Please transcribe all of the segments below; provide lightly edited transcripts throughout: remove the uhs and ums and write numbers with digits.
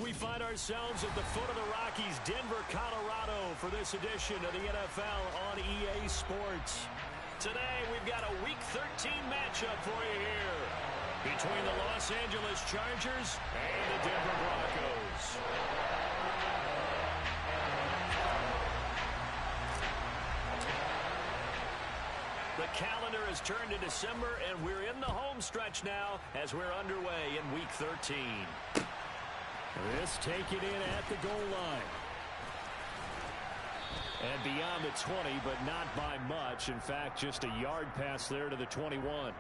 We find ourselves at the foot of the Rockies, Denver, Colorado, for this edition of the NFL on EA Sports. Today, we've got a Week 13 matchup for you here between the Los Angeles Chargers and the Denver Broncos. The calendar has turned to December, and we're in the home stretch now as we're underway in Week 13. This taken in at the goal line. And beyond the 20, but not by much. In fact, just a yard pass there to the 21.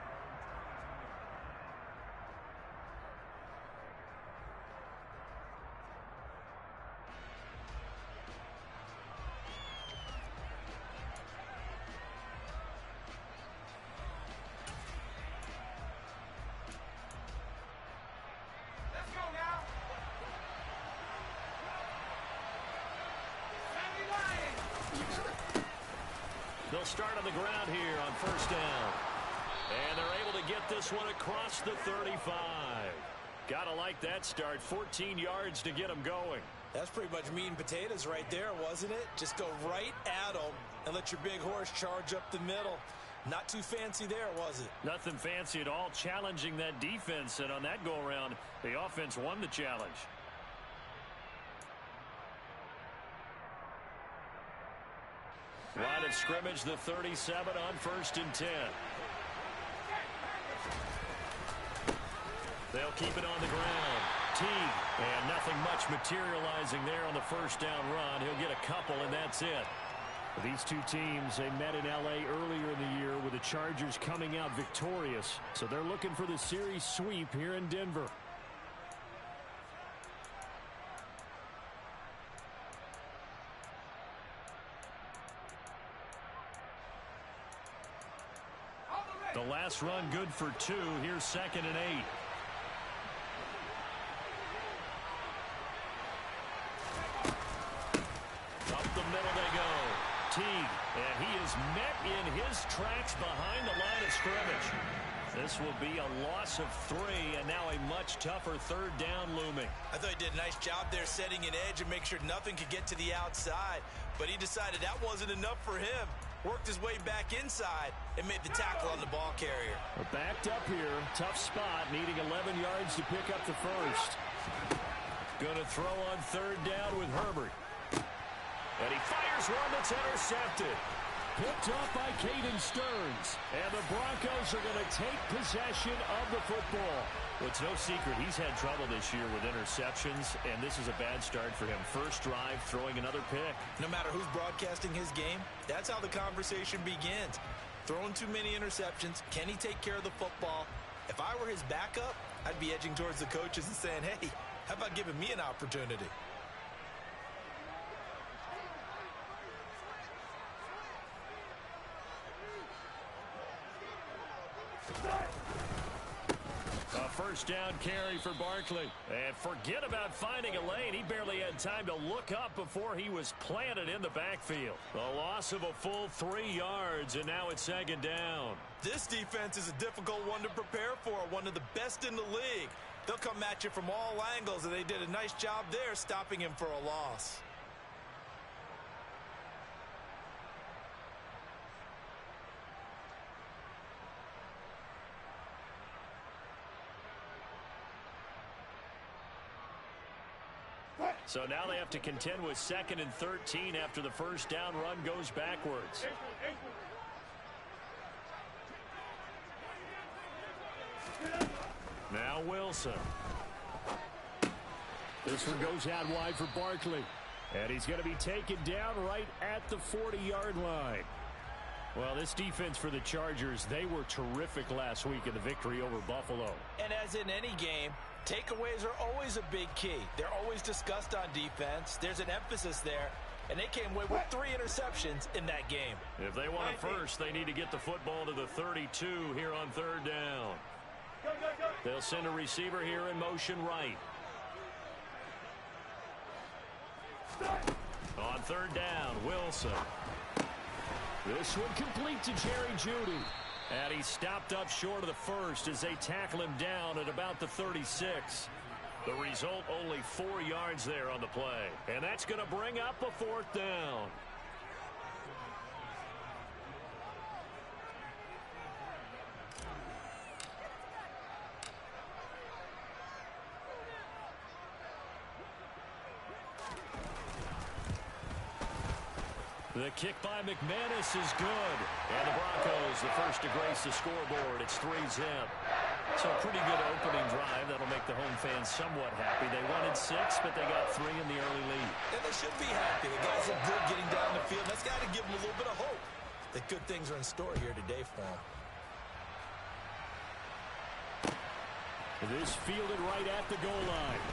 They'll start on the ground here on first down. And they're able to get this one across the 35. Gotta like that start. 14 yards to get them going. That's pretty much meat and potatoes right there, wasn't it? Just go right at them and let your big horse charge up the middle. Not too fancy there, was it? Nothing fancy at all. Challenging that defense. And on that go-around, the offense won the challenge. Line of scrimmage, the 37 on 1st and 10. They'll keep it on the ground. Teague, and nothing much materializing there on the first down run. He'll get a couple, and that's it. These two teams, they met in L.A. earlier in the year with the Chargers coming out victorious. So they're looking for the series sweep here in Denver. The last run good for 2. Here's 2nd and 8. Up the middle they go. Teague, and he is met in his tracks behind the line of scrimmage. This will be a loss of 3, and now a much tougher 3rd down looming. I thought he did a nice job there setting an edge and make sure nothing could get to the outside. But he decided that wasn't enough for him. Worked his way back inside and made the tackle on the ball carrier. We're backed up here. Tough spot, needing 11 yards to pick up the first. Going to throw on 3rd down with Herbert. And he fires one that's intercepted. Picked off by Caden Stearns. And the Broncos are going to take possession of the football. Well, it's no secret he's had trouble this year with interceptions, and this is a bad start for him. First drive, throwing another pick. No matter who's broadcasting his game, that's how the conversation begins. Throwing too many interceptions. Can he take care of the football? If I were his backup, I'd be edging towards the coaches and saying, hey, how about giving me an opportunity? A first down carry for Barkley. And forget about finding a lane. He barely had time to look up before he was planted in the backfield. The loss of a full 3 yards, and now it's 2nd down. This defense is a difficult one to prepare for, one of the best in the league. They'll come at you from all angles, and they did a nice job there stopping him for a loss. So now they have to contend with 2nd and 13 after the first down run goes backwards. Now Wilson. This one goes out wide for Barkley. And he's going to be taken down right at the 40-yard line. Well, this defense for the Chargers, they were terrific last week in the victory over Buffalo. And as in any game, takeaways are always a big key. They're always discussed on defense. There's an emphasis there. And they came away with 3 interceptions in that game. If they want a first, they need to get the football to the 32 here on 3rd down. They'll send a receiver here in motion right. On 3rd down, Wilson. This one complete to Jerry Jeudy. And he stopped up short of the first as they tackle him down at about the 36. The result, only 4 yards there on the play. And that's going to bring up a 4th down. The kick by McManus is good. And the Broncos, the first to grace the scoreboard. It's 3-zip. So a pretty good opening drive. That'll make the home fans somewhat happy. They wanted 6, but they got 3 in the early lead. And they should be happy. The guys look good getting down the field. That's got to give them a little bit of hope that good things are in store here today for them. This fielded right at the goal line.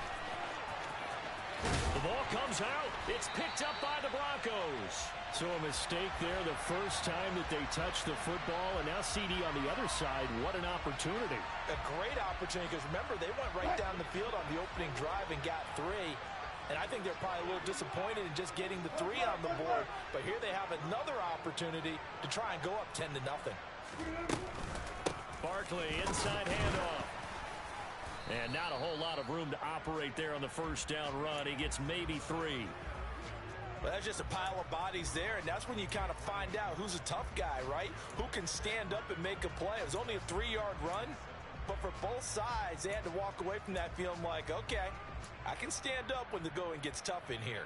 The ball comes out. It's picked up by the Broncos. So a mistake there the first time that they touched the football. And now CD on the other side. What an opportunity. A great opportunity because, remember, they went right down the field on the opening drive and got 3. And I think they're probably a little disappointed in just getting the 3 on the board. But here they have another opportunity to try and go up 10-0. Barkley, inside handoff. And not a whole lot of room to operate there on the first down run. He gets maybe 3. Well, that's just a pile of bodies there, and that's when you kind of find out who's a tough guy, right? Who can stand up and make a play. It was only a 3-yard run, but for both sides, they had to walk away from that feeling like, okay, I can stand up when the going gets tough in here.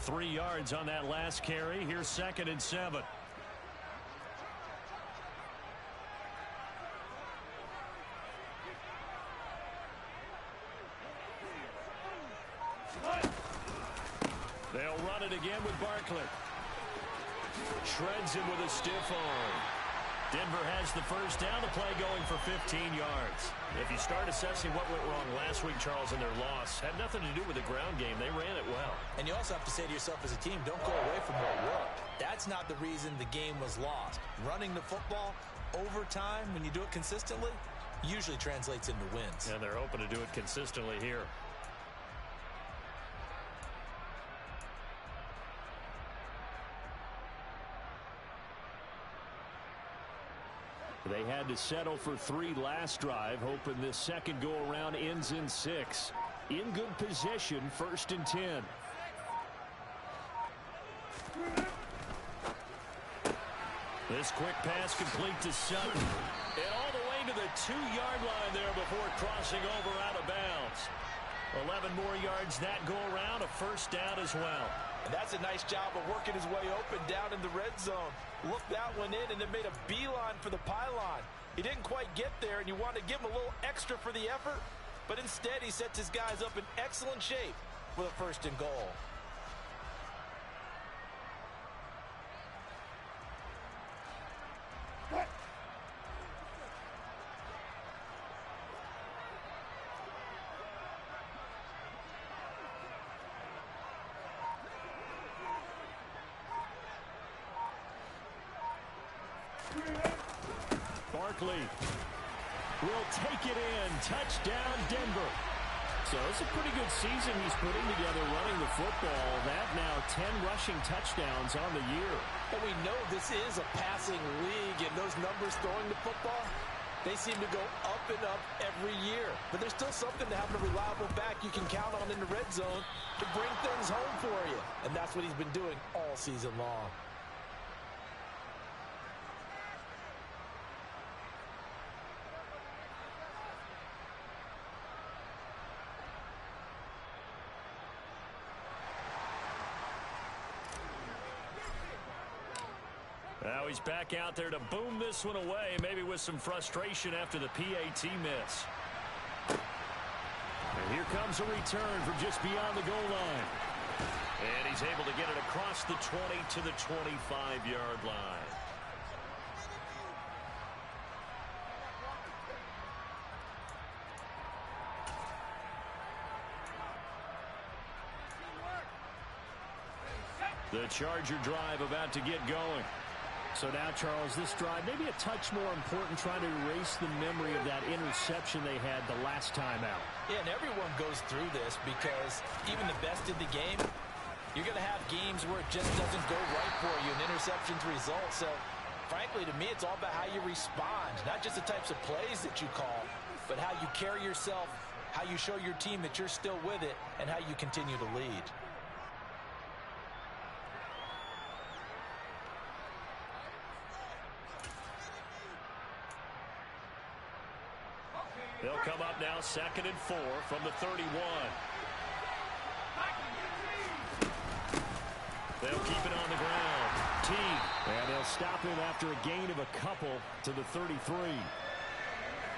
Three yards on that last carry. Here's 2nd and 7. They'll run it again with Barkley. Shreds him with a stiff arm. Denver has the first down. The play going for 15 yards. If you start assessing what went wrong last week, Charles, in their loss, had nothing to do with the ground game. They ran it well. And you also have to say to yourself as a team, don't go away from what worked. That's not the reason the game was lost. Running the football over time, when you do it consistently, usually translates into wins. And they're open to do it consistently here. They had to settle for 3 last drive, hoping this second go-around ends in 6. In good position, 1st and 10. This quick pass complete to Sutton. And all the way to the 2-yard line there before crossing over out of bounds. 11 more yards that go-around, a first down as well. And that's a nice job of working his way open down in the red zone. Looked that one in and then made a beeline for the pylon. He didn't quite get there, and you want to give him a little extra for the effort, but instead he sets his guys up in excellent shape with a 1st and goal. Barkley will take it in. Touchdown, Denver. So it's a pretty good season he's putting together running the football. That now 10 rushing touchdowns on the year. But we know this is a passing league, and those numbers throwing the football, they seem to go up and up every year. But there's still something to having a reliable back you can count on in the red zone to bring things home for you. And that's what he's been doing all season long. Now he's back out there to boom this one away, maybe with some frustration after the PAT miss. And here comes a return from just beyond the goal line. And he's able to get it across the 20 to the 25-yard line. The Charger drive about to get going. So now, Charles, this drive maybe a touch more important, trying to erase the memory of that interception they had the last time out. Yeah, and everyone goes through this because even the best in the game, you're going to have games where it just doesn't go right for you, and interceptions result. So Frankly, to me, it's all about how you respond, not just the types of plays that you call, but how you carry yourself, how you show your team that you're still with it, and how you continue to lead. They'll come up now 2nd and 4 from the 31. They'll keep it on the ground. Teague. And they'll stop him after a gain of a couple to the 33.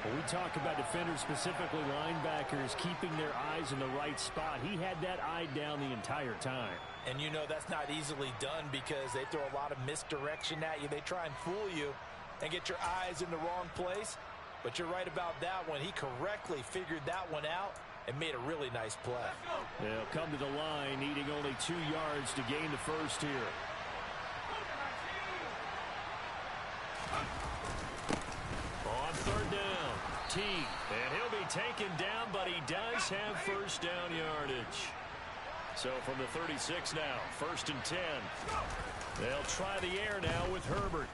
When we talk about defenders, specifically linebackers, keeping their eyes in the right spot, he had that eye down the entire time. And you know that's not easily done because they throw a lot of misdirection at you. They try and fool you and get your eyes in the wrong place. But you're right about that one. He correctly figured that one out and made a really nice play. They'll come to the line, needing only 2 yards to gain the first here. On 3rd down, Teague. And he'll be taken down, but he does have first down yardage. So from the 36 now, 1st and 10. They'll try the air now with Herbert.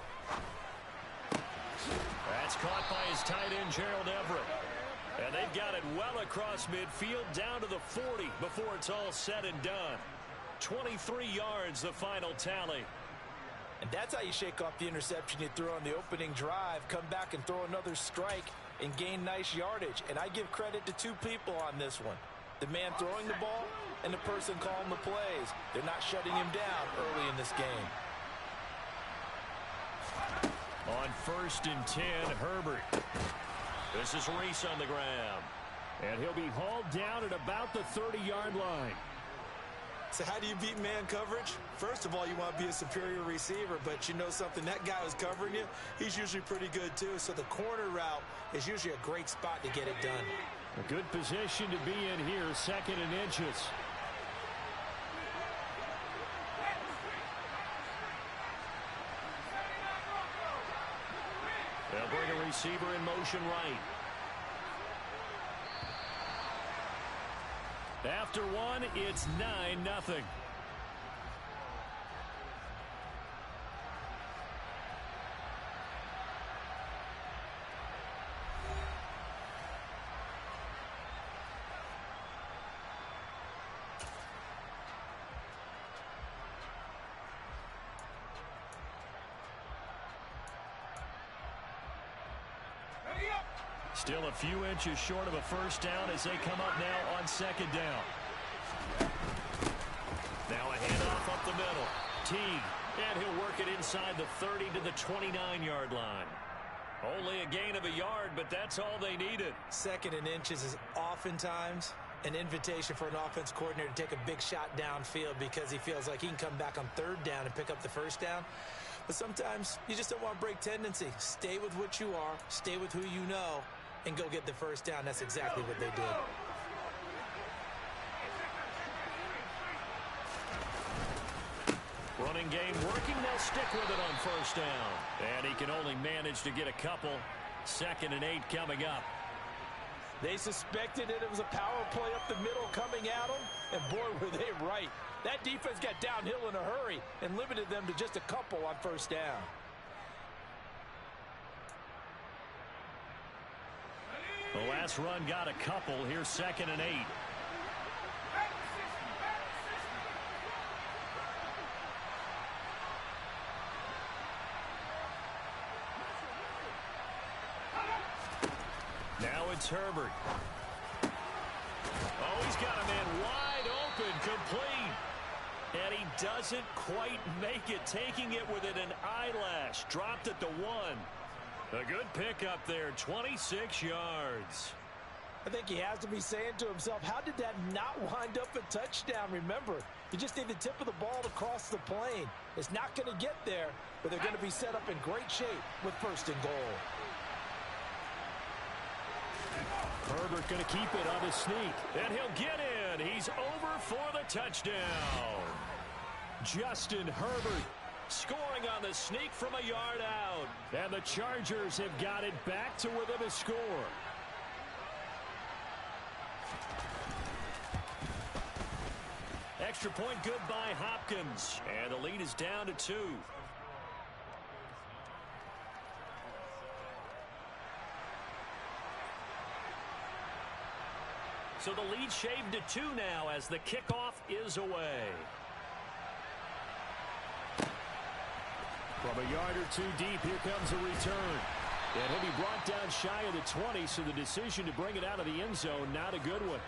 That's caught by his tight end, Gerald Everett. And they've got it well across midfield, down to the 40 before it's all said and done. 23 yards, the final tally. And that's how you shake off the interception you threw on the opening drive, come back and throw another strike and gain nice yardage. And I give credit to 2 people on this one. The man throwing the ball and the person calling the plays. They're not shutting him down early in this game. On 1st and 10, Herbert. This is Reese on the ground. And he'll be hauled down at about the 30-yard line. So how do you beat man coverage? First of all, you want to be a superior receiver, but you know something, that guy who's covering you, he's usually pretty good too. So the corner route is usually a great spot to get it done. A good position to be in here, 2nd and inches. They'll bring a receiver in motion right. After one, it's 9-0. Still a few inches short of a first down as they come up now on 2nd down. Now a handoff up the middle. Teague, and he'll work it inside the 30 to the 29-yard line. Only a gain of a yard, but that's all they needed. 2nd and inches is oftentimes an invitation for an offense coordinator to take a big shot downfield because he feels like he can come back on 3rd down and pick up the first down. But sometimes you just don't want to break tendency. Stay with what you are, stay with who you know, and go get the first down. That's exactly what they did. Running game working. They'll stick with it on 1st down. And he can only manage to get a couple. 2nd and 8 coming up. They suspected it was a power play up the middle coming at them, and boy, were they right. That defense got downhill in a hurry and limited them to just a couple on 1st down. The last run got a couple. Here's 2nd and 8. Now it's Herbert. Oh, he's got a man wide open, complete. And he doesn't quite make it, taking it within an eyelash. Dropped at the 1. A good pickup there, 26 yards. I think he has to be saying to himself, how did that not wind up a touchdown? Remember, you just need the tip of the ball to cross the plane. It's not going to get there, but they're going to be set up in great shape with 1st and goal. Herbert going to keep it on the sneak, and he'll get in. He's over for the touchdown. Justin Herbert scoring on the sneak from a yard out. And the Chargers have got it back to within a score. Extra point good by Hopkins. And the lead is down to 2. So the lead shaved to 2 now as the kickoff is away. From a yard or two deep, here comes a return. And he'll be brought down shy of the 20, so the decision to bring it out of the end zone, not a good one.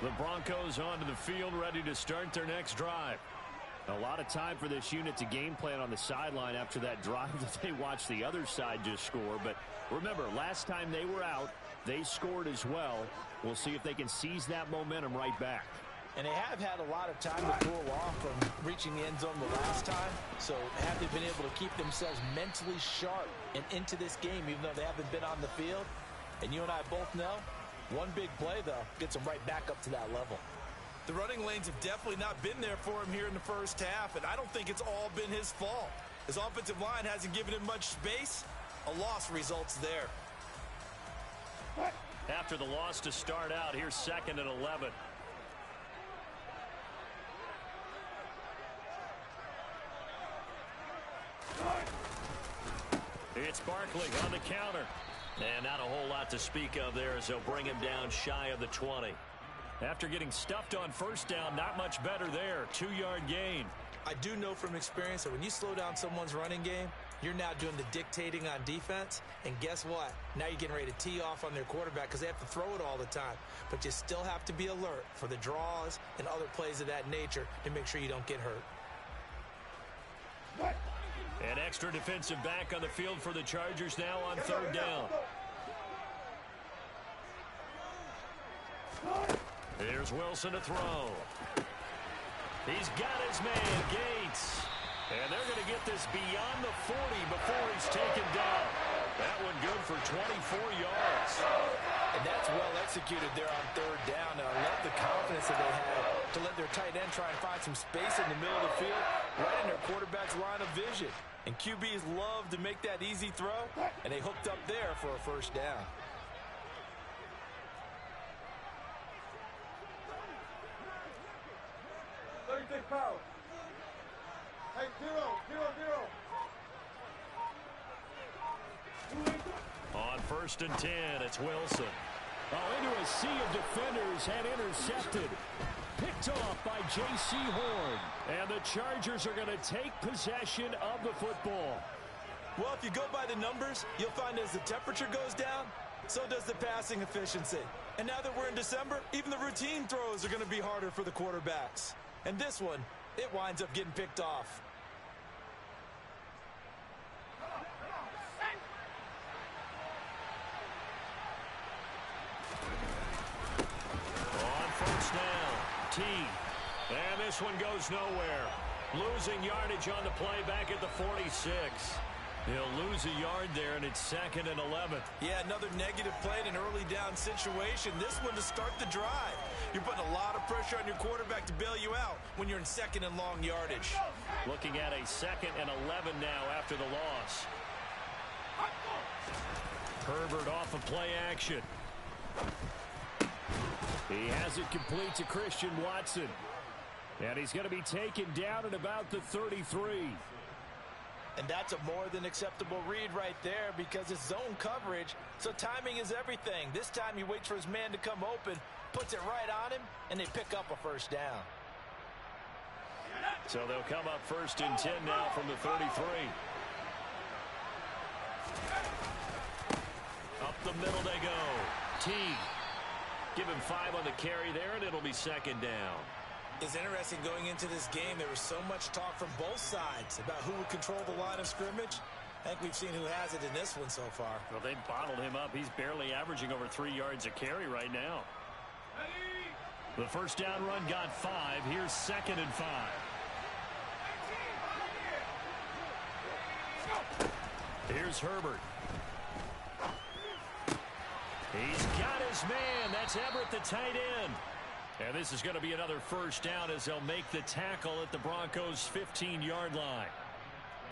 The Broncos onto the field, ready to start their next drive. A lot of time for this unit to game plan on the sideline after that drive that they watched the other side just score. But remember, last time they were out, they scored as well. We'll see if they can seize that momentum right back. And they have had a lot of time to cool off from reaching the end zone the last time. So have they been able to keep themselves mentally sharp and into this game, even though they haven't been on the field? And you and I both know, one big play, though, gets them right back up to that level. The running lanes have definitely not been there for him here in the first half, and I don't think it's all been his fault. His offensive line hasn't given him much space. A loss results there. After the loss to start out, here's 2nd and 11. It's Barkley on the counter. And not a whole lot to speak of there as they'll bring him down shy of the 20. After getting stuffed on first down, not much better there. 2-yard gain. I do know from experience that when you slow down someone's running game, you're now doing the dictating on defense. And guess what? Now you're getting ready to tee off on their quarterback because they have to throw it all the time. But you still have to be alert for the draws and other plays of that nature to make sure you don't get hurt. An extra defensive back on the field for the Chargers now on 3rd down. Here's Wilson to throw. He's got his man, Gates. And they're going to get this beyond the 40 before he's taken down. That one good for 24 yards. And that's well executed there on 3rd down. And I love the confidence that they had to let their tight end try and find some space in the middle of the field, right in their quarterback's line of vision. And QBs love to make that easy throw, and they hooked up there for a first down. Hey, 0-0-0. On 1st and 10, it's Wilson. Oh, into a sea of defenders and intercepted. Picked off by J.C. Horn. And the Chargers are going to take possession of the football. Well, if you go by the numbers, you'll find as the temperature goes down, so does the passing efficiency. And now that we're in December, even the routine throws are going to be harder for the quarterbacks. And this one, it winds up getting picked off. On 1st down, T. And this one goes nowhere. Losing yardage on the play back at the 46. He'll lose a yard there, and it's 2nd and 11. Yeah, another negative play in an early down situation. This one to start the drive. You're putting a lot of pressure on your quarterback to bail you out when you're in 2nd and long yardage. Looking at a 2nd and 11 now after the loss. Herbert off of play action. He has it complete to Christian Watson. And he's going to be taken down at about the 33. And that's a more than acceptable read right there because it's zone coverage, so timing is everything. This time he waits for his man to come open, puts it right on him, and they pick up a first down. So they'll come up 1st and 10 now from the 33. Up the middle they go. T. Give him 5 on the carry there, and it'll be 2nd down. It's interesting going into this game. There was so much talk from both sides about who would control the line of scrimmage. I think we've seen who has it in this one so far. Well, they bottled him up. He's barely averaging over 3 yards a carry right now. The first down run got 5. Here's 2nd and 5. Here's Herbert. He's got his man. That's Everett, the tight end. And this is going to be another first down as they'll make the tackle at the Broncos' 15-yard line.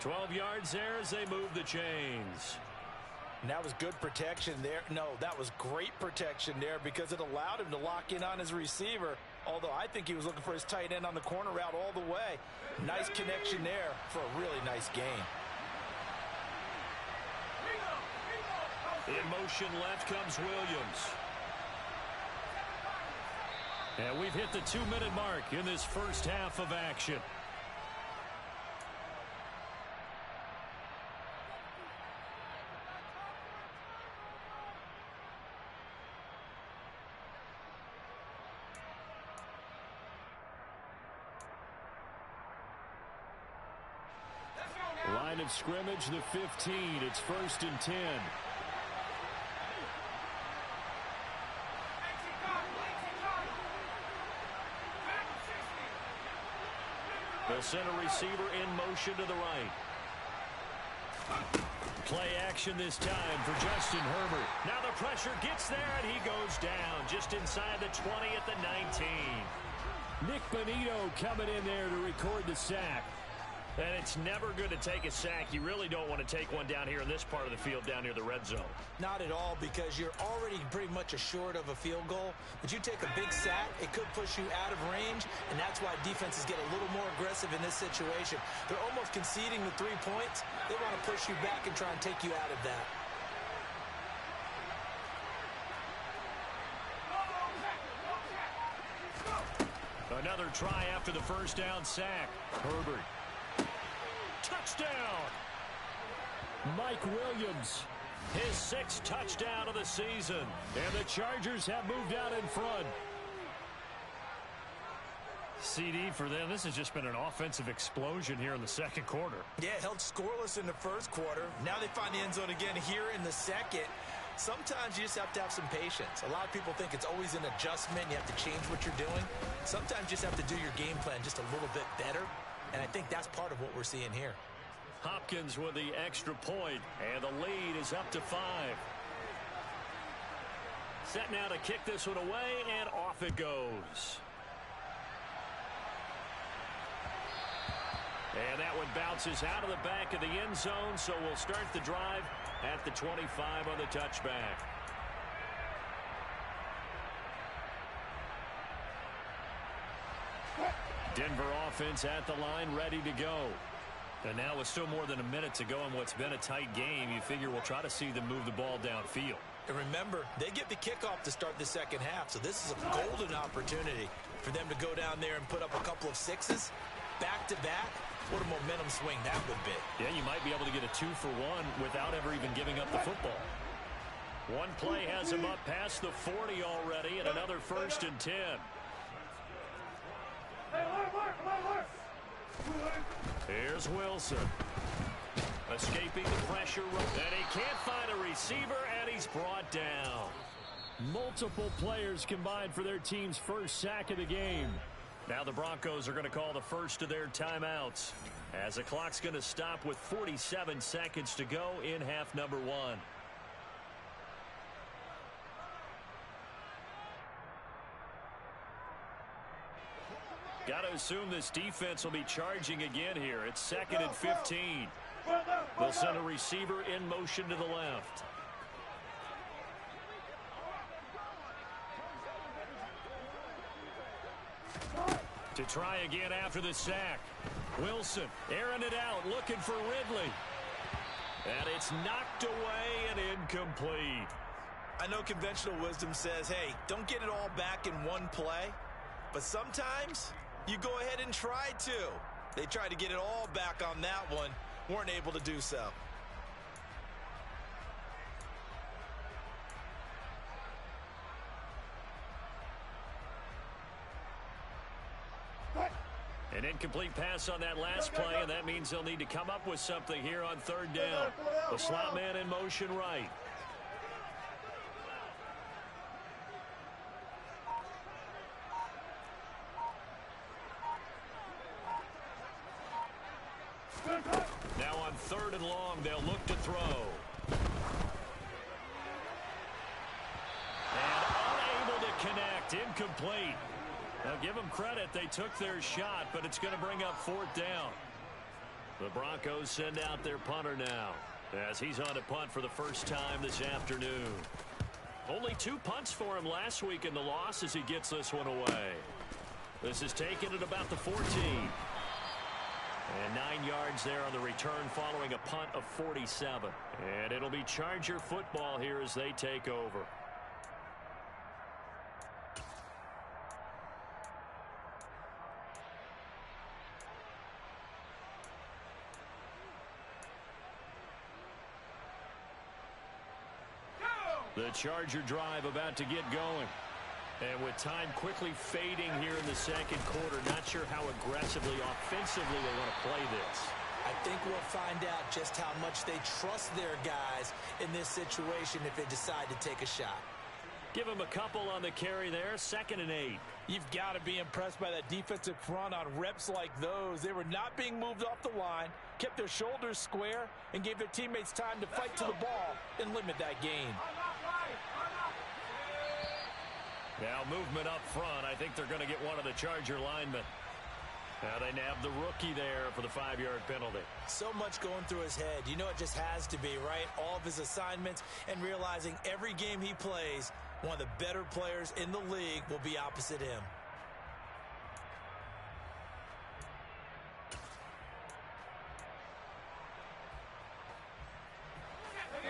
12 yards there as they move the chains. And that was good protection there. No, that was great protection there because it allowed him to lock in on his receiver, although I think he was looking for his tight end on the corner route all the way. Nice connection there for a really nice gain. In motion left comes Williams. And we've hit the 2-minute mark in this first half of action. Line of scrimmage, the 15. It's 1st and 10. They'll send a receiver in motion to the right. Play action this time for Justin Herbert. Now the pressure gets there, and he goes down just inside the 20 at the 19. Nick Bonito coming in there to record the sack. And it's never good to take a sack. You really don't want to take one down here in this part of the field down near the red zone. Not at all, because you're already pretty much assured of a field goal. But you take a big sack, it could push you out of range, and that's why defenses get a little more aggressive in this situation. They're almost conceding the 3 points. They want to push you back and try and take you out of that. Another try after the first down sack. Herbert. Touchdown! Mike Williams, his 6th touchdown of the season. And the Chargers have moved out in front. CD for them. This has just been an offensive explosion here in the second quarter. Yeah, held scoreless in the first quarter. Now they find the end zone again here in the second. Sometimes you just have to have some patience. A lot of people think it's always an adjustment. You have to change what you're doing. Sometimes you just have to do your game plan just a little bit better. And I think that's part of what we're seeing here. Hopkins with the extra point, and the lead is up to 5. Set now to kick this one away, and off it goes. And that one bounces out of the back of the end zone, so we'll start the drive at the 25 on the touchback. Denver offense at the line, ready to go. And now with still more than a minute to go in what's been a tight game, you figure we'll try to see them move the ball downfield. And remember, they get the kickoff to start the second half, so this is a golden opportunity for them to go down there and put up a couple of 6s back-to-back. What a momentum swing that would be. Yeah, you might be able to get a 2-for-1 without ever even giving up the football. One play has him up past the 40 already, and another 1st and 10. Here's Wilson. Escaping the pressure, and he can't find a receiver, and he's brought down. Multiple players combined for their team's first sack of the game. Now the Broncos are going to call the first of their timeouts, as the clock's going to stop with 47 seconds to go in half number 1. Got to assume this defense will be charging again here. It's 2nd and 15. They'll send a receiver in motion to the left. To try again after the sack. Wilson airing it out, looking for Ridley. And it's knocked away and incomplete. I know conventional wisdom says, hey, don't get it all back in one play. But sometimes you go ahead and try to. They tried to get it all back on that one. Weren't able to do so. An incomplete pass on that last play, and that means they'll need to come up with something here on 3rd down. The slot man in motion right. Now on 3rd and long, they'll look to throw. And unable to connect, incomplete. Now give them credit, they took their shot, but it's going to bring up 4th down. The Broncos send out their punter now. as he's on to punt for the first time this afternoon. Only 2 punts for him last week in the loss as he gets this one away. This is taken at about the 14. And 9 yards there on the return following a punt of 47. And it'll be Charger football here as they take over. The Charger drive about to get going. And with time quickly fading here in the second quarter, not sure how aggressively, offensively they want to play this. I think we'll find out just how much they trust their guys in this situation if they decide to take a shot. Give them a couple on the carry there, 2nd and 8. You've got to be impressed by that defensive front on reps like those. They were not being moved off the line, kept their shoulders square, and gave their teammates time to fight to the ball and limit that gain. Now movement up front. I think they're going to get one of the Charger linemen. Now they nab the rookie there for the 5-yard penalty. So much going through his head. You know it just has to be, right? All of his assignments and realizing every game he plays, one of the better players in the league will be opposite him.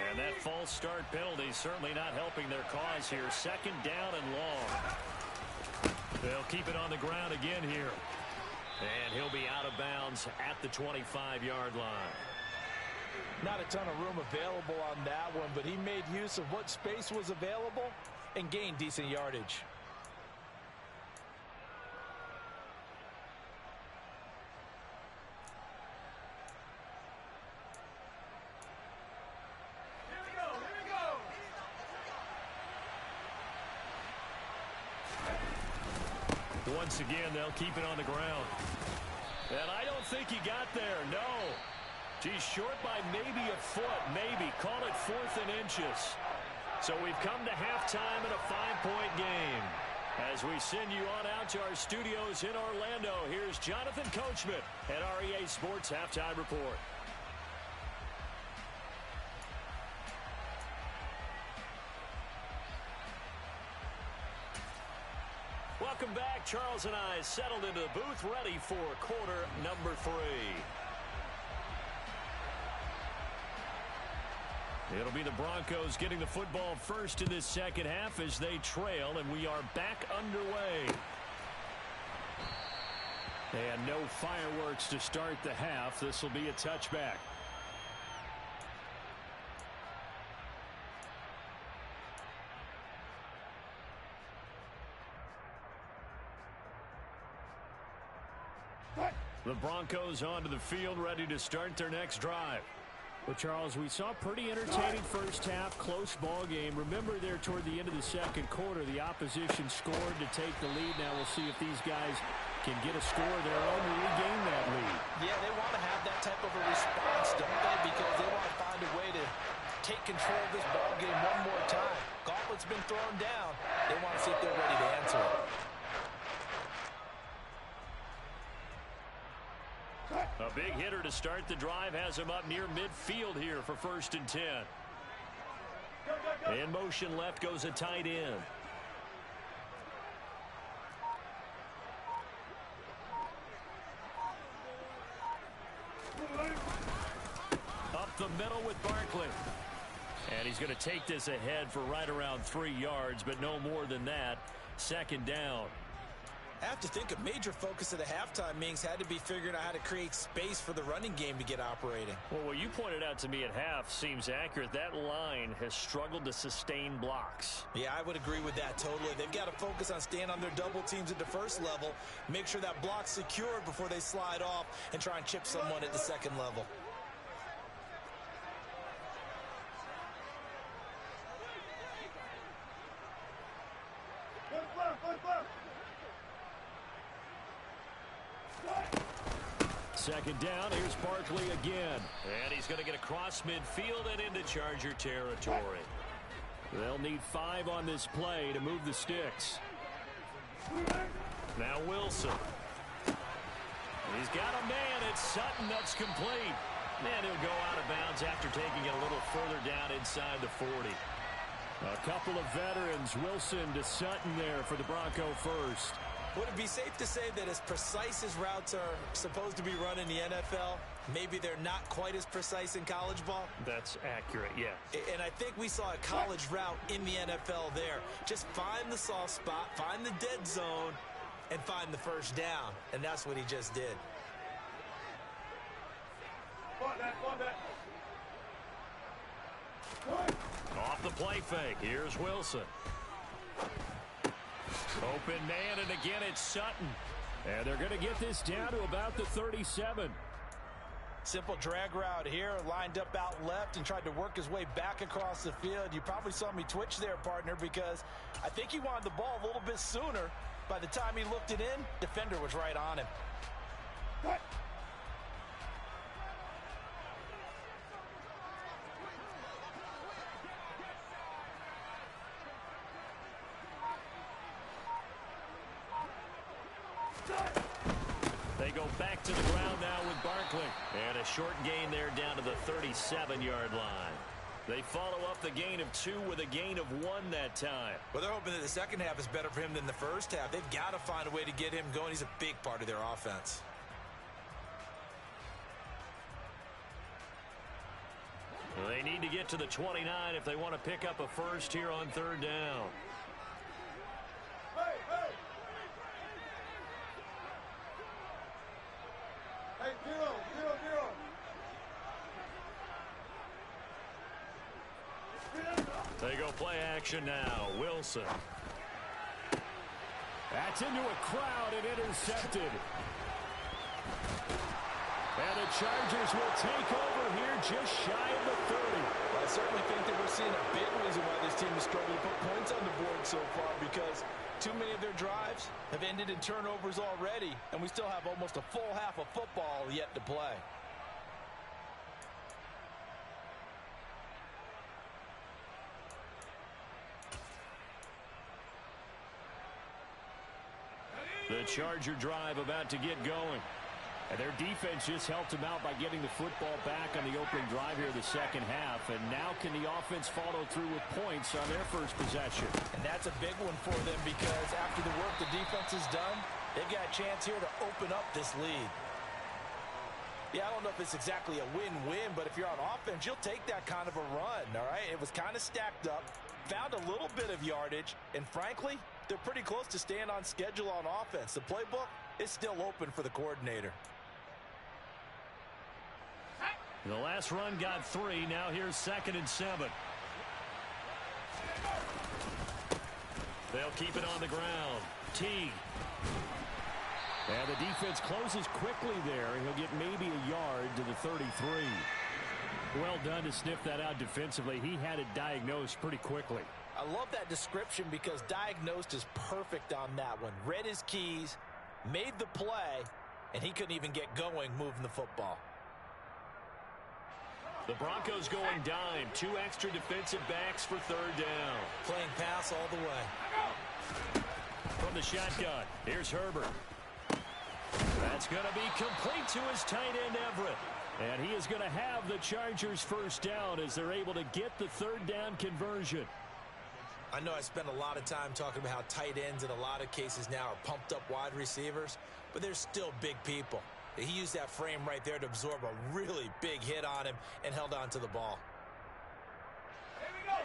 And that false start penalty certainly not helping their cause here. 2nd down and long. They'll keep it on the ground again here. And he'll be out of bounds at the 25-yard line. Not a ton of room available on that one, but he made use of what space was available and gained decent yardage. Once again, they'll keep it on the ground. And I don't think he got there, no. He's short by maybe a foot, maybe. Call it 4th and inches. So we've come to halftime in a 5-point game. As we send you on out to our studios in Orlando, here's Jonathan Coachman at REA Sports Halftime Report. Welcome back. Charles and I settled into the booth, ready for quarter number 3. It'll be the Broncos getting the football first in this second half as they trail, and we are back underway. And no fireworks to start the half. This will be a touchback. The Broncos onto the field, ready to start their next drive. Well, Charles, we saw a pretty entertaining first half, close ball game. Remember there toward the end of the second quarter, the opposition scored to take the lead. Now we'll see if these guys can get a score of their own to regain that lead. Yeah, they want to have that type of a response, don't they? Because they want to find a way to take control of this ball game one more time. Gauntlet's been thrown down. They want to see if they're ready to answer it. A big hitter to start the drive has him up near midfield here for 1st and 10. In motion left goes a tight end. Up the middle with Barkley. And he's going to take this ahead for right around 3 yards, but no more than that. 2nd down. I have to think a major focus of the halftime meetings had to be figuring out how to create space for the running game to get operating. Well, what you pointed out to me at half seems accurate. That line has struggled to sustain blocks. Yeah, I would agree with that totally. They've got to focus on staying on their double teams at the first level, make sure that block's secured before they slide off and try and chip someone at the second level. Second down, here's Barkley again. And he's going to get across midfield and into Charger territory. They'll need 5 on this play to move the sticks. Now Wilson. He's got a man. It's Sutton. That's complete. And he'll go out of bounds after taking it a little further down inside the 40. A couple of veterans, Wilson to Sutton there for the Bronco first. Would it be safe to say that as precise as routes are supposed to be run in the NFL, maybe they're not quite as precise in college ball? That's accurate, yes. And I think we saw a college route in the NFL there. Just find the soft spot, find the dead zone, and find the first down. And that's what he just did. Off the play fake. Here's Wilson. Open man, and again it's Sutton. And they're going to get this down to about the 37. Simple drag route here, lined up out left and tried to work his way back across the field. You probably saw me twitch there, partner, because I think he wanted the ball a little bit sooner. By the time he looked it in, defender was right on him. They go back to the ground now with Barkley. And a short gain there down to the 37-yard line. They follow up the gain of 2 with a gain of 1 that time. Well, they're hoping that the second half is better for him than the first half. They've got to find a way to get him going. He's a big part of their offense. Well, they need to get to the 29 if they want to pick up a first here on third down. Hey, 0-0-0. They go play action now. Wilson. That's into a crowd and intercepted. And the Chargers will take over here just shy of the 30. Well, I certainly think that we're seeing a big reason why this team has struggled to put points on the board so far, because too many of their drives have ended in turnovers already, and we still have almost a full half of football yet to play. The Charger drive about to get going. And their defense just helped them out by getting the football back on the opening drive here the second half. And now can the offense follow through with points on their first possession? And that's a big one for them, because after the work the defense has done, they've got a chance here to open up this lead. Yeah, I don't know if it's exactly a win-win, but if you're on offense, you'll take that kind of a run, all right? It was kind of stacked up, found a little bit of yardage, and frankly, they're pretty close to staying on schedule on offense. The playbook is still open for the coordinator. The last run got 3. Now here's 2nd and 7. They'll keep it on the ground. Teague. And the defense closes quickly there. He'll get maybe a yard to the 33. Well done to sniff that out defensively. He had it diagnosed pretty quickly. I love that description, because diagnosed is perfect on that one. Read his keys, made the play, and he couldn't even get going moving the football. The Broncos going dime. 2 extra defensive backs for third down. Playing pass all the way. From the shotgun, here's Herbert. That's going to be complete to his tight end, Everett. And he is going to have the Chargers first down as they're able to get the third down conversion. I know I spend a lot of time talking about how tight ends in a lot of cases now are pumped up wide receivers, but they're still big people. He used that frame right there to absorb a really big hit on him and held on to the ball. Here we go.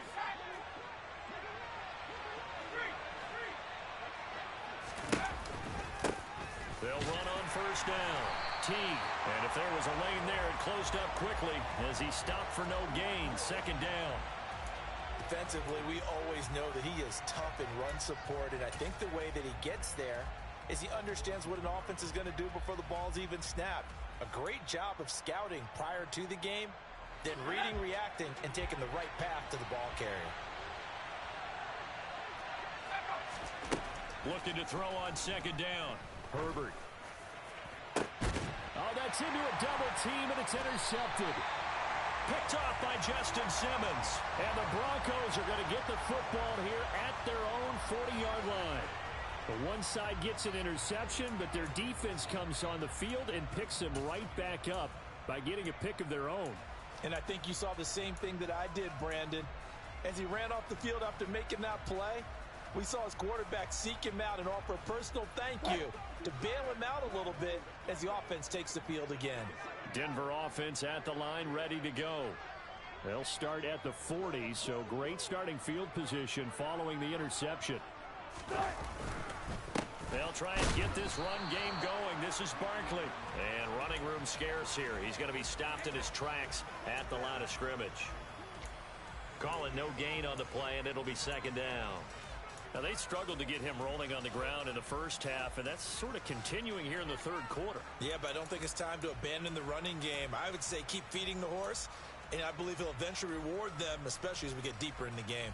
They'll run on first down. Teague. And if there was a lane there, it closed up quickly as he stopped for no gain. 2nd down. Defensively, we always know that he is tough in run support, and I think the way that he gets there is he understands what an offense is going to do before the ball's even snapped. A great job of scouting prior to the game, then reading, reacting, and taking the right path to the ball carrier. Looking to throw on 2nd down. Herbert. Oh, that's into a double team, and it's intercepted. Picked off by Justin Simmons. And the Broncos are going to get the football here at their own 40-yard line. The one side gets an interception, but their defense comes on the field and picks them right back up by getting a pick of their own. And I think you saw the same thing that I did, Brandon. As he ran off the field after making that play, we saw his quarterback seek him out and offer a personal thank you to bail him out a little bit as the offense takes the field again. Denver offense at the line, ready to go. They'll start at the 40, so great starting field position following the interception. They'll try and get this run game going. This is Barkley. And running room scarce here. He's going to be stopped in his tracks at the line of scrimmage. Call it no gain on the play, and it'll be second down. Now, they struggled to get him rolling on the ground in the first half, and that's sort of continuing here in the third quarter. Yeah, but I don't think it's time to abandon the running game. I would say keep feeding the horse, and I believe he'll eventually reward them, especially as we get deeper in the game.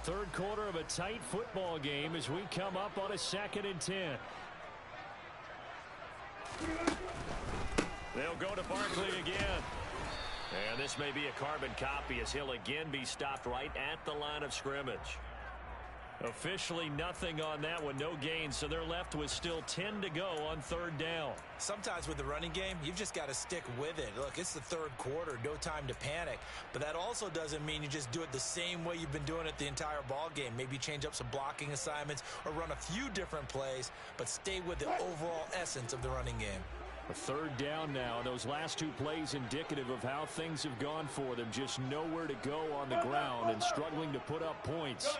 Third quarter of a tight football game as we come up on a 2nd and 10. They'll go to Barkley again. And this may be a carbon copy as he'll again be stopped right at the line of scrimmage. Officially nothing on that one, no gain, so they're left with still 10 to go on 3rd down. Sometimes with the running game, you've just got to stick with it. Look, it's the 3rd quarter, no time to panic. But that also doesn't mean you just do it the same way you've been doing it the entire ball game. Maybe change up some blocking assignments or run a few different plays, but stay with the overall essence of the running game. A 3rd down now. Those last 2 plays indicative of how things have gone for them. Just nowhere to go on the ground and struggling to put up points.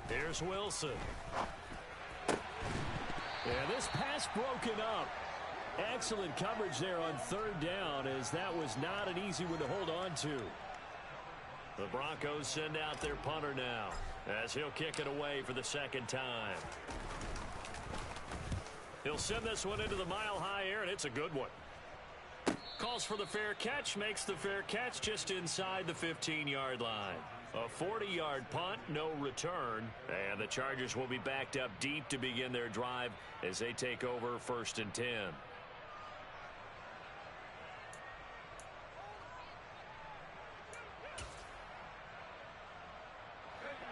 Here's Wilson. And this pass broken up. Excellent coverage there on 3rd down, as that was not an easy one to hold on to. The Broncos send out their punter now, as he'll kick it away for the 2nd time. He'll send this one into the mile-high air, and it's a good one. Calls for the fair catch, makes the fair catch just inside the 15-yard line. A 40-yard punt, no return, and the Chargers will be backed up deep to begin their drive as they take over 1st and 10.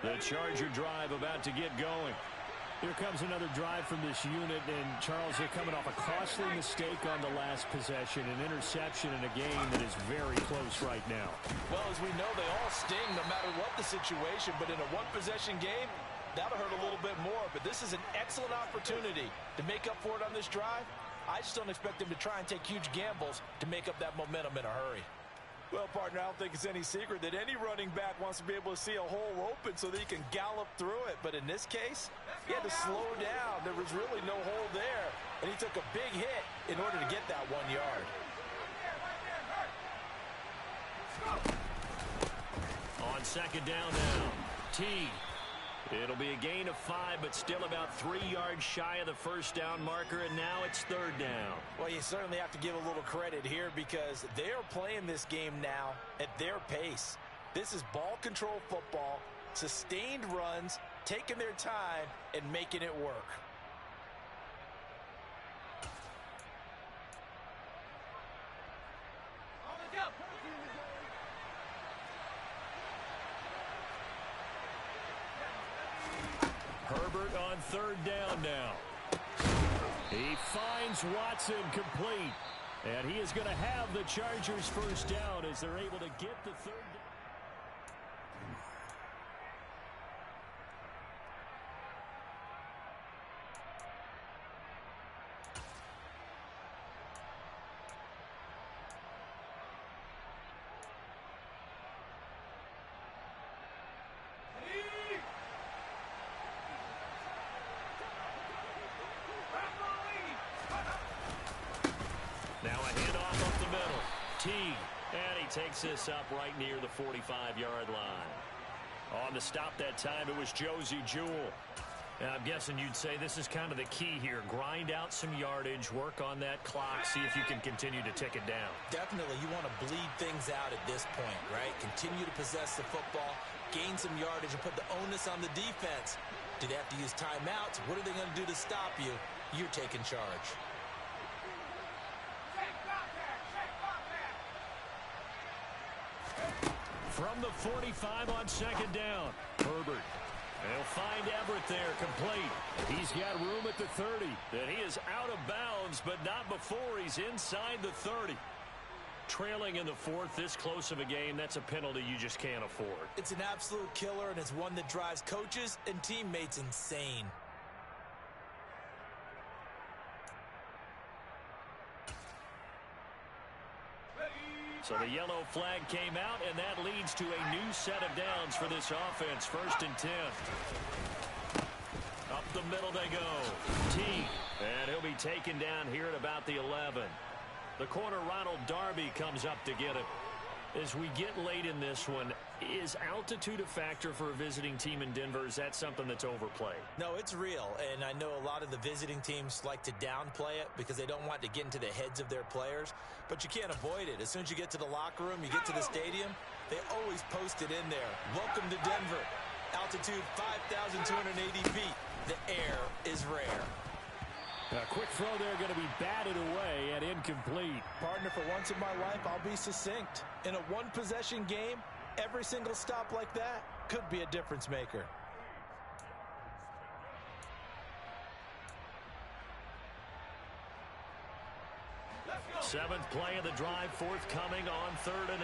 The Charger drive about to get going. Here comes another drive from this unit, and Charles, they're coming off a costly mistake on the last possession, an interception in a game that is very close right now. Well, as we know, they all sting no matter what the situation, but in a one-possession game, that'll hurt a little bit more. But this is an excellent opportunity to make up for it on this drive. I just don't expect them to try and take huge gambles to make up that momentum in a hurry. Well, partner, I don't think it's any secret that any running back wants to be able to see a hole open so that he can gallop through it. But in this case, he had to slow down. There was really no hole there, and he took a big hit in order to get that 1 yard. On 2nd down now, T. It'll be a gain of 5, but still about 3 yards shy of the 1st down marker, and now it's 3rd down. Well, you certainly have to give a little credit here because they are playing this game now at their pace. This is ball control football, sustained runs, taking their time, and making it work. Herbert on 3rd down now. He finds Watson complete. And he is going to have the Chargers 1st down as they're able to get the 3rd down. And he takes this up right near the 45-yard line. On the stop that time, it was Josie Jewell. And I'm guessing you'd say this is kind of the key here. Grind out some yardage, work on that clock, see if you can continue to tick it down. Definitely, you want to bleed things out at this point, right? Continue to possess the football, gain some yardage, and put the onus on the defense. Do they have to use timeouts? What are they going to do to stop you? You're taking charge. From the 45 on 2nd down, Herbert. They'll find Everett there, complete. He's got room at the 30. And he is out of bounds, but not before he's inside the 30. Trailing in the fourth, this close of a game, that's a penalty you just can't afford. It's an absolute killer, and it's one that drives coaches and teammates insane. So the yellow flag came out, and that leads to a new set of downs for this offense. 1st and 10. Up the middle they go. T. And he'll be taken down here at about the 11. The corner, Ronald Darby, comes up to get it. As we get late in this one, is altitude a factor for a visiting team in Denver? Is that something that's overplayed? No, it's real, and I know a lot of the visiting teams like to downplay it because they don't want to get into the heads of their players, but you can't avoid it. As soon as you get to the locker room, you get to the stadium, they always post it in there. Welcome to Denver. Altitude 5,280 feet. The air is rare. A quick throw there, going to be batted away and incomplete. Partner, for once in my life, I'll be succinct. In a one-possession game, every single stop like that could be a difference maker. Seventh play of the drive, forthcoming on 3rd and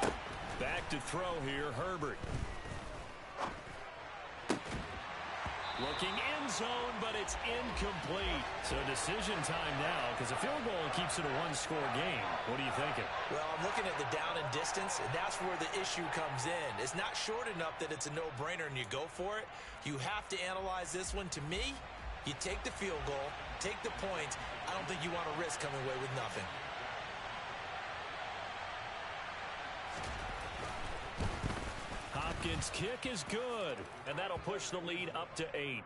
8. Back to throw here, Herbert. Looking end zone, but it's incomplete. So decision time now, because a field goal keeps it a one-score game. What are you thinking? Well, I'm looking at the down and distance, and that's where the issue comes in. It's not short enough that it's a no-brainer and you go for it. You have to analyze this one. To me, you take the field goal, take the points. I don't think you want to risk coming away with nothing. Hopkins' kick is good, and that'll push the lead up to 8.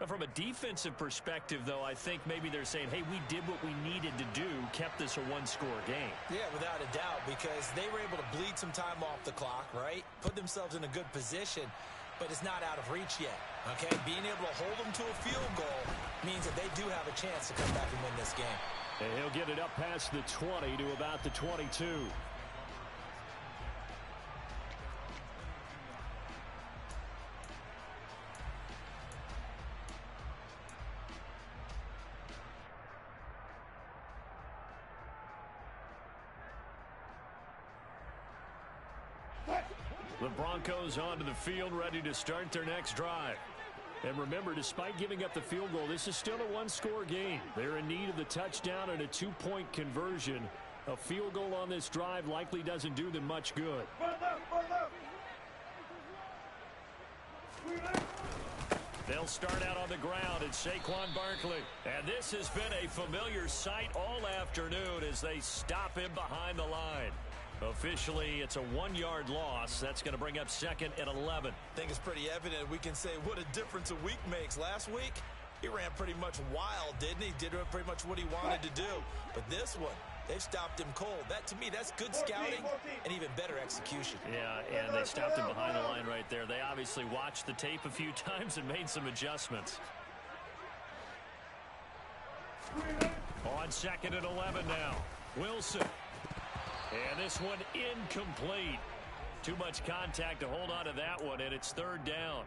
Now, from a defensive perspective, though, I think maybe they're saying, hey, we did what we needed to do, kept this a one-score game. Yeah, without a doubt, because they were able to bleed some time off the clock, right? Put themselves in a good position, but it's not out of reach yet, okay? Being able to hold them to a field goal means that they do have a chance to come back and win this game. And he'll get it up past the 20 to about the 22. The Broncos onto the field, ready to start their next drive. And remember, despite giving up the field goal, this is still a one-score game. They're in need of the touchdown and a two-point conversion. A field goal on this drive likely doesn't do them much good. They'll start out on the ground. It's Saquon Barkley. And this has been a familiar sight all afternoon as they stop him behind the line. Officially, it's a 1-yard loss. That's going to bring up 2nd and 11. I think it's pretty evident. We can say what a difference a week makes. Last week, he ran pretty much wild, didn't he? Did pretty much what he wanted to do. But this one, they've stopped him cold. That, to me, that's good scouting and even better execution. Yeah, and they stopped him behind the line right there. They obviously watched the tape a few times and made some adjustments. On 2nd and 11 now. Wilson. And this one incomplete. Too much contact to hold on to that one, and it's 3rd down.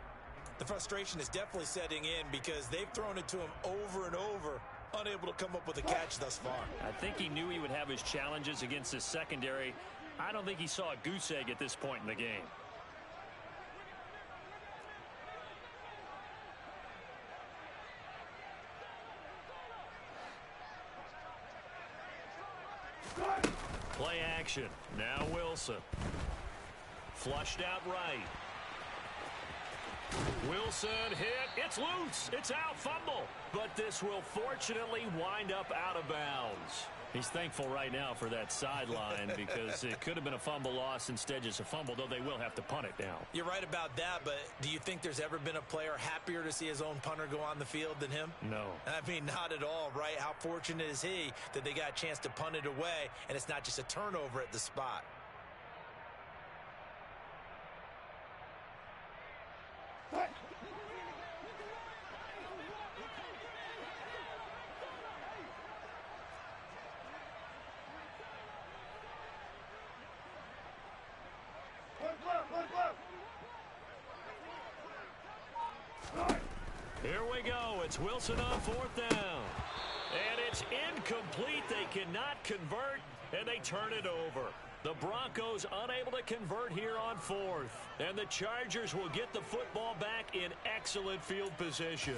The frustration is definitely setting in because they've thrown it to him over and over, unable to come up with a catch thus far. I think he knew he would have his challenges against his secondary. I don't think he saw a goose egg at this point in the game. Play action. Now Wilson. Flushed out right. Wilson hit. It's loose. It's out. Fumble. But this will fortunately wind up out of bounds. He's thankful right now for that sideline because it could have been a fumble loss, instead just a fumble, though they will have to punt it now. You're right about that, but do you think there's ever been a player happier to see his own punter go on the field than him? No. I mean, not at all, right? How fortunate is he that they got a chance to punt it away, and it's not just a turnover at the spot. Here we go. It's Wilson on 4th down. And it's incomplete. They cannot convert, and they turn it over. The Broncos unable to convert here on 4th. And the Chargers will get the football back in excellent field position.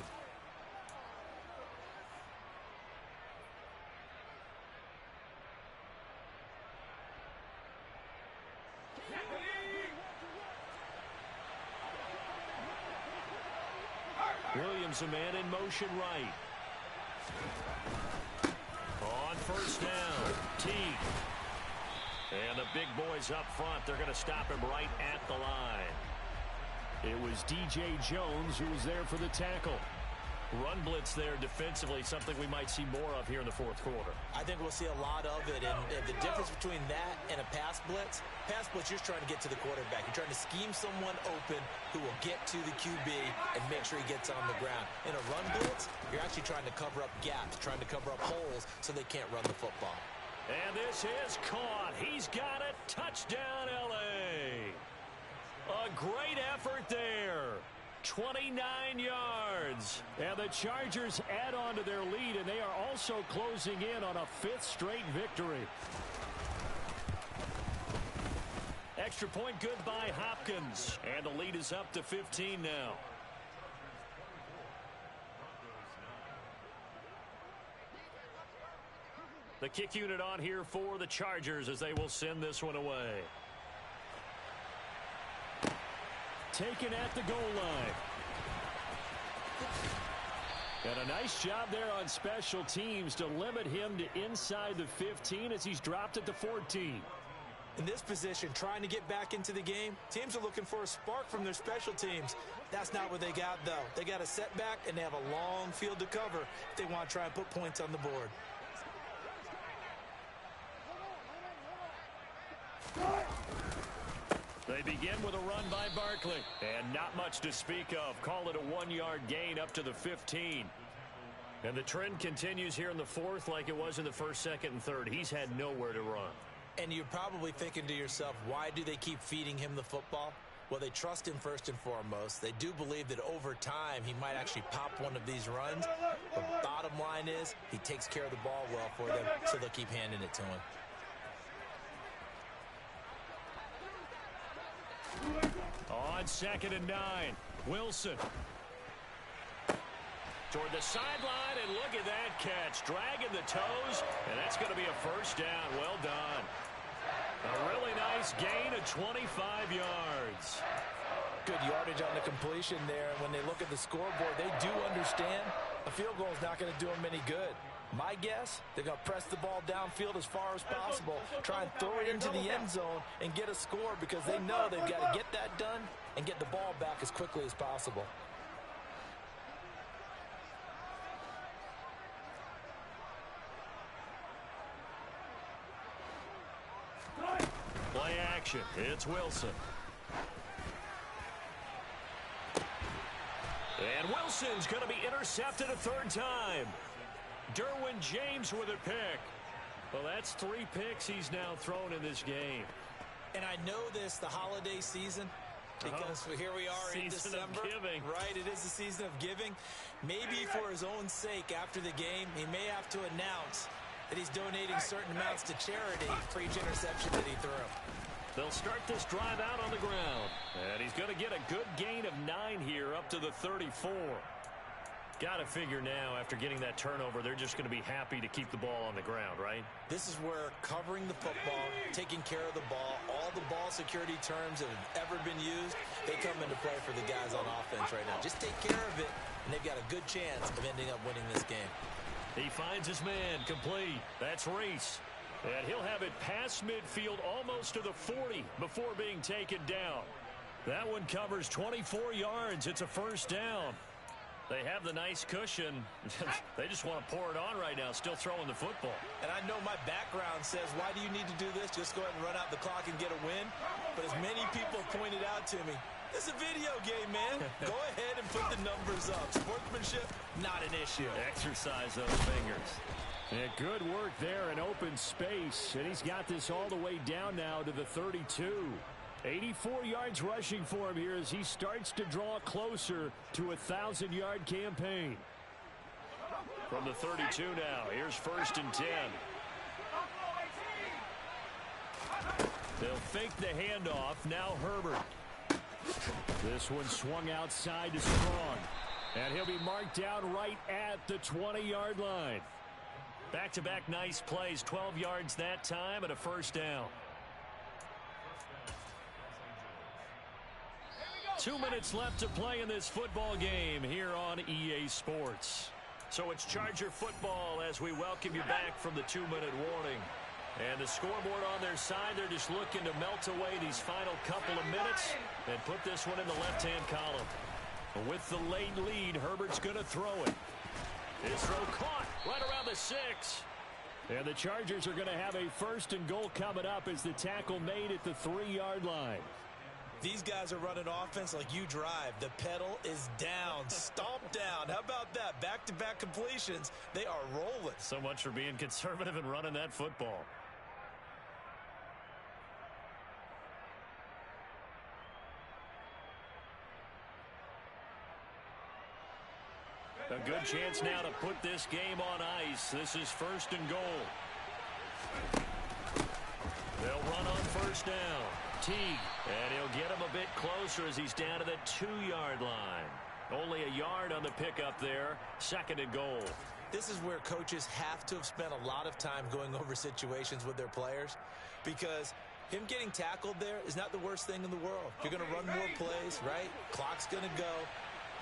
Williams, a man in motion right. On 1st down, Teague. And the big boys up front, they're going to stop him right at the line. It was D.J. Jones who was there for the tackle. Run blitz there defensively, something we might see more of here in the 4th quarter. I think we'll see a lot of it, and the difference between that and a pass blitz, you're just trying to get to the quarterback. You're trying to scheme someone open who will get to the QB and make sure he gets on the ground. In a run blitz, you're actually trying to cover up gaps, trying to cover up holes so they can't run the football. And this is caught. He's got it. Touchdown, L.A. A great effort there. 29 yards. And the Chargers add on to their lead, and they are also closing in on a 5th straight victory. Extra point good by Hopkins. And the lead is up to 15 now. The kick unit on here for the Chargers as they will send this one away. Taken at the goal line. And a nice job there on special teams to limit him to inside the 15 as he's dropped at the 14. In this position, trying to get back into the game, teams are looking for a spark from their special teams. That's not what they got, though. They got a setback, and they have a long field to cover if they want to try and put points on the board. They begin with a run by Barkley. And not much to speak of. Call it a 1-yard gain up to the 15. And the trend continues here in the 4th like it was in the 1st, 2nd, and 3rd. He's had nowhere to run. And you're probably thinking to yourself, why do they keep feeding him the football? Well, they trust him first and foremost. They do believe that over time he might actually pop one of these runs. But bottom line is he takes care of the ball well for them, so they'll keep handing it to him. On 2nd and 9, Wilson. Toward the sideline, and look at that catch. Dragging the toes, and that's going to be a 1st down. Well done. A really nice gain of 25 yards. Good yardage on the completion there. And when they look at the scoreboard, they do understand a field goal is not going to do them any good. My guess, they're going to press the ball downfield as far as possible, try and throw it into the end zone and get a score because they know they've got to get that done and get the ball back as quickly as possible. Play action. It's Wilson. And Wilson's going to be intercepted a 3rd time. Derwin James with a pick. Well, that's 3 picks he's now thrown in this game. And I know this, the holiday season, because here we are in December. Season of giving. Right, it is the season of giving. Maybe for his own sake after the game, he may have to announce that he's donating certain amounts to charity for each interception that he threw. They'll start this drive out on the ground. And he's going to get a good gain of 9 here up to the 34. Got to figure now, after getting that turnover, they're just going to be happy to keep the ball on the ground, right? This is where covering the football, taking care of the ball, all the ball security terms that have ever been used, they come into play for the guys on offense right now. Just take care of it, and they've got a good chance of ending up winning this game. He finds his man complete. That's Reese. And he'll have it past midfield almost to the 40 before being taken down. That one covers 24 yards. It's a 1st down. They have the nice cushion. They just want to pour it on right now, still throwing the football. And I know my background says, why do you need to do this? Just go ahead and run out the clock and get a win. But as many people pointed out to me, this is a video game, man. Go ahead and put the numbers up. Sportsmanship, not an issue. Exercise those fingers. And good work there in open space. And he's got this all the way down now to the 32. 84 yards rushing for him here as he starts to draw closer to a 1,000-yard campaign. From the 32 now, here's 1st and 10. They'll fake the handoff. Now Herbert. This one swung outside to Strong. And he'll be marked down right at the 20-yard line. Back-to-back nice plays, 12 yards that time and a 1st down. 2 minutes left to play in this football game here on EA Sports. So it's Charger football as we welcome you back from the 2-minute warning. And the scoreboard on their side, they're just looking to melt away these final couple of minutes and put this one in the left-hand column. With the late lead, Herbert's going to throw it. His throw caught right around the 6. And the Chargers are going to have a 1st and goal coming up as the tackle made at the 3-yard line. These guys are running offense like you drive. The pedal is down, stomped down. How about that? Back-to-back completions. They are rolling. So much for being conservative and running that football. A good chance now to put this game on ice. This is 1st and goal. They'll run on 1st down. Teague, and he'll get him a bit closer as he's down to the 2-yard line. Only a yard on the pickup there. 2nd and goal. This is where coaches have to have spent a lot of time going over situations with their players, because him getting tackled there is not the worst thing in the world. You're going to run more plays, right? Clock's going to go.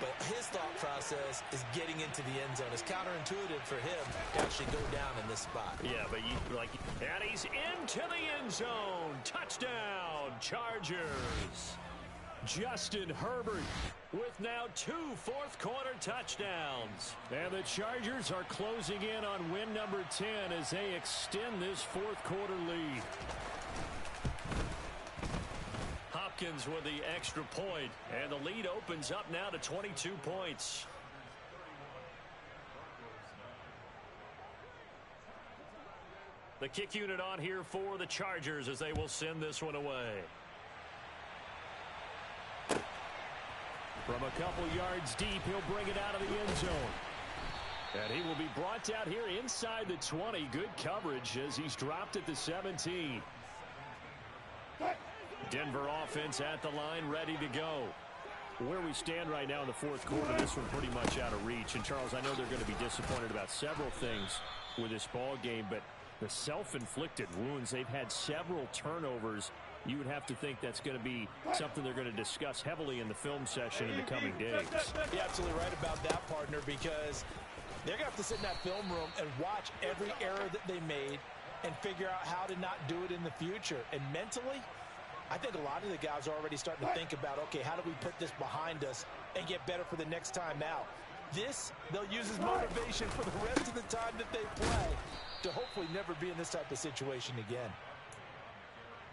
But his thought process is getting into the end zone. It's counterintuitive for him to actually go down in this spot. Yeah, but and he's into the end zone. Touchdown, Chargers. Justin Herbert with now 2 fourth-quarter touchdowns. And the Chargers are closing in on win number 10 as they extend this fourth-quarter lead. Hopkins with the extra point, and the lead opens up now to 22 points. The kick unit on here for the Chargers as they will send this one away. From a couple yards deep, he'll bring it out of the end zone. And he will be brought down here inside the 20. Good coverage as he's dropped at the 17. Denver offense at the line, ready to go. Where we stand right now in the fourth quarter, this one pretty much out of reach. And, Charles, I know they're going to be disappointed about several things with this ball game, but the self-inflicted wounds, they've had several turnovers. You would have to think that's going to be something they're going to discuss heavily in the film session in the coming days. You're absolutely right about that, partner, because they're going to have to sit in that film room and watch every error that they made and figure out how to not do it in the future. And mentally, I think a lot of the guys are already starting to think about, okay, how do we put this behind us and get better for the next time out? This, they'll use as motivation for the rest of the time that they play to hopefully never be in this type of situation again.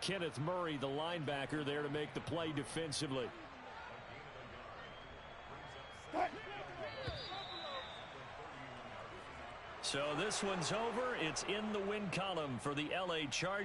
Kenneth Murray, the linebacker, there to make the play defensively. So this one's over. It's in the win column for the LA Chargers.